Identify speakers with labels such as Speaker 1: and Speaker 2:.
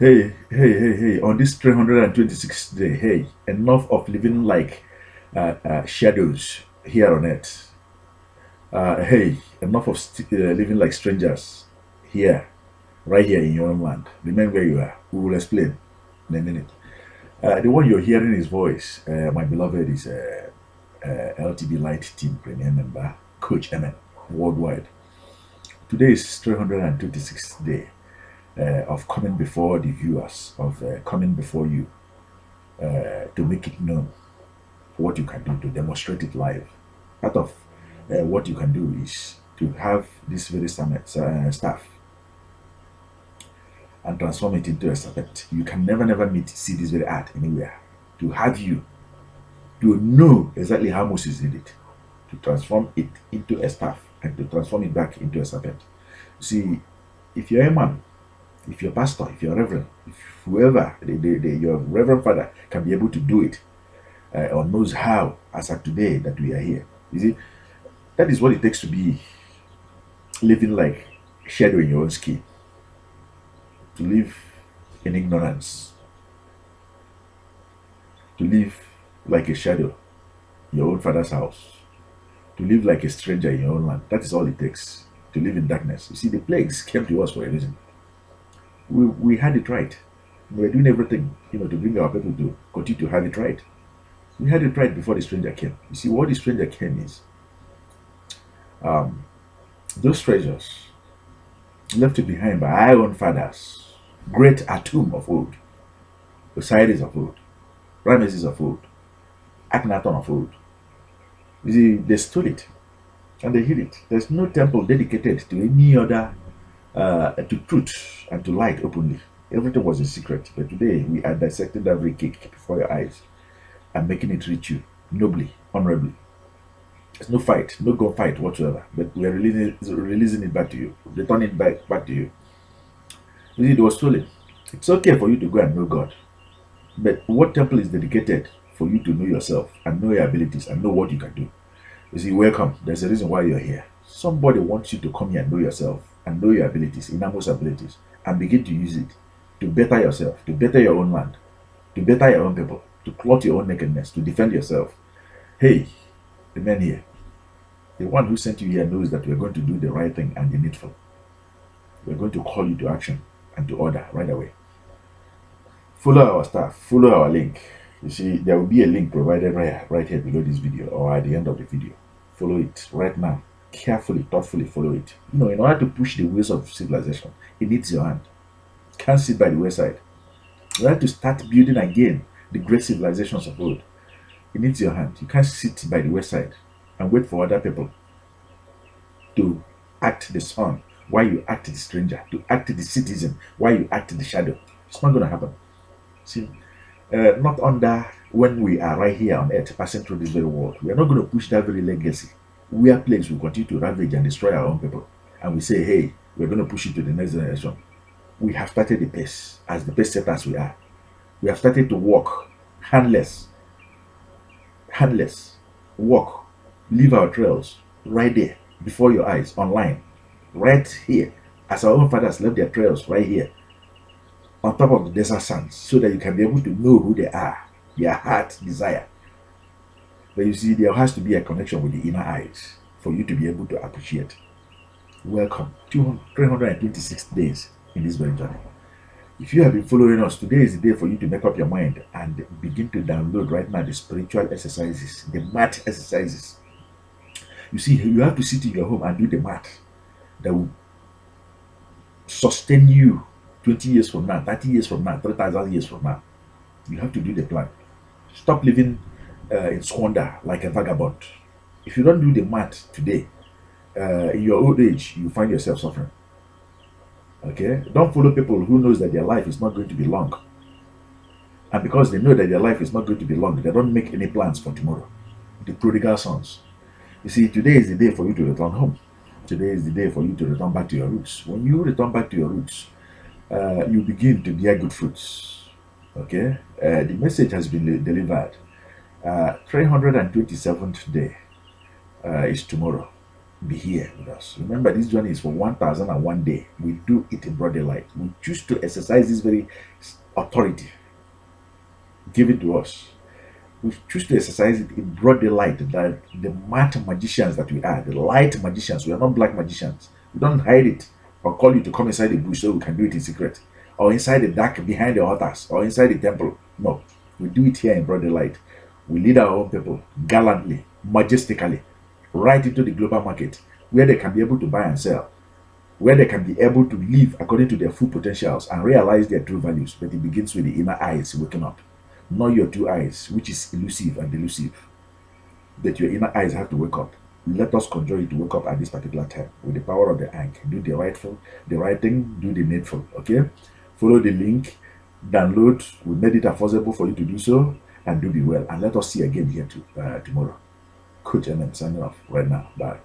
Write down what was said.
Speaker 1: Hey, on this 326th day, hey, enough of living like shadows here on earth. Hey, enough of living like strangers here, right here in your own land. Remain where you are. We will explain in a minute. The one you're hearing his voice, my beloved, is LTB Light Team Premier Member, Coach Emen, worldwide. Today is 326th day of coming before the viewers, of coming before you to make it known what you can do, to demonstrate it live. Part of what you can do is to have this very summit staff and transform it into a serpent. You can never see this very art anywhere. To have you to know exactly how Moses did it, to transform it into a staff and to transform it back into a serpent. See, if you're a man, if you're a pastor, if you're a reverend, if whoever, your reverend father can be able to do it or knows how, as of today that we are here. You see, that is what it takes to be living like shadow in your own skin, to live in ignorance, to live like a shadow in your own father's house, to live like a stranger in your own land. That is all it takes to live in darkness. You see, the plagues came to us for a reason. We had it right. We were doing everything, to bring our people to continue to have it right. We had it right before the stranger came. You see, what the stranger came is um, those treasures left behind by our own fathers, great Atum of old, Osiris of old, Rameses of old, Akhenaton of old. You see, they stole it and they hid it. There's no temple dedicated to any other, to truth and to light openly. Everything was a secret. But today we are dissecting that very cake before your eyes and making it reach you nobly, honorably. There's no fight, no gunfight whatsoever. But we are releasing it back to you, returning it back to you. You see, it was stolen. It's okay for you to go and know God. But what temple is dedicated for you to know yourself and know your abilities and know what you can do? You see, welcome. There's a reason why you're here. Somebody wants you to come here and know yourself and know your abilities, enormous abilities, and begin to use it to better yourself, to better your own land, to better your own people, to clothe your own nakedness, to defend yourself. Hey, the man here, the one who sent you here knows that we're going to do the right thing and the needful. We're going to call you to action and to order right away. Follow our staff, follow our link. You see, there will be a link provided right here below this video or at the end of the video. Follow it right now. Carefully, thoughtfully follow it. In order to push the wheels of civilization, it needs your hand. Can't sit by the wayside. In order to start building again the great civilizations of old, it needs your hand. You can't sit by the wayside and wait for other people to act the son while you act the stranger, to act the citizen while you act the shadow. It's not going to happen. See, not under when we are right here on earth passing through this very world. We are not going to push that very legacy. We are plagues will continue to ravage and destroy our own people. And we say, hey, we're going to push it to the next generation. We have started the pace as the pace setters we are. We have started to walk handless, walk, leave our trails right there before your eyes, online, right here, as our own fathers left their trails right here on top of the desert sands, so that you can be able to know who they are, their heart desire. But you see, there has to be a connection with the inner eyes for you to be able to appreciate. Welcome, 326 days in this very journey. If you have been following us, today is the day for you to make up your mind and begin to download right now the spiritual exercises, the math exercises. You see, you have to sit in your home and do the math that will sustain you 20 years from now, 30 years from now, 3,000 years from now. You have to do the plan. Stop living in squander like a vagabond. If you don't do the math today, in your old age, you find yourself suffering. Okay? Don't follow people who knows that their life is not going to be long. And because they know that their life is not going to be long, they don't make any plans for tomorrow. The prodigal sons. You see, today is the day for you to return home. Today is the day for you to return back to your roots. When you return back to your roots, you begin to bear good fruits. Okay? The message has been delivered. 327th day is tomorrow. be here with us. Remember, this journey is for 1001 day. We do it in broad daylight. We choose to exercise this very authority given to us. We choose to exercise it in broad daylight. That the mad magicians that we are, the light magicians, we are not black magicians. We don't hide it or call you to come inside the bush so we can do it in secret, or inside the dark behind the altars, or inside the temple. No, we do it here in broad daylight. We lead our own people gallantly, majestically, right into the global market where they can be able to buy and sell, where they can be able to live according to their full potentials and realize their true values. But it begins with the inner eyes waking up, not your two eyes, which is elusive and delusive. That your inner eyes have to wake up. Let us conjure you to wake up at this particular time with the power of the Ankh. Do the right thing, do the needful. Okay? Follow the link, download. We made it affordable for you to do so, and do be well. And let us see again here tomorrow. Coach MM signing off right now. Bye.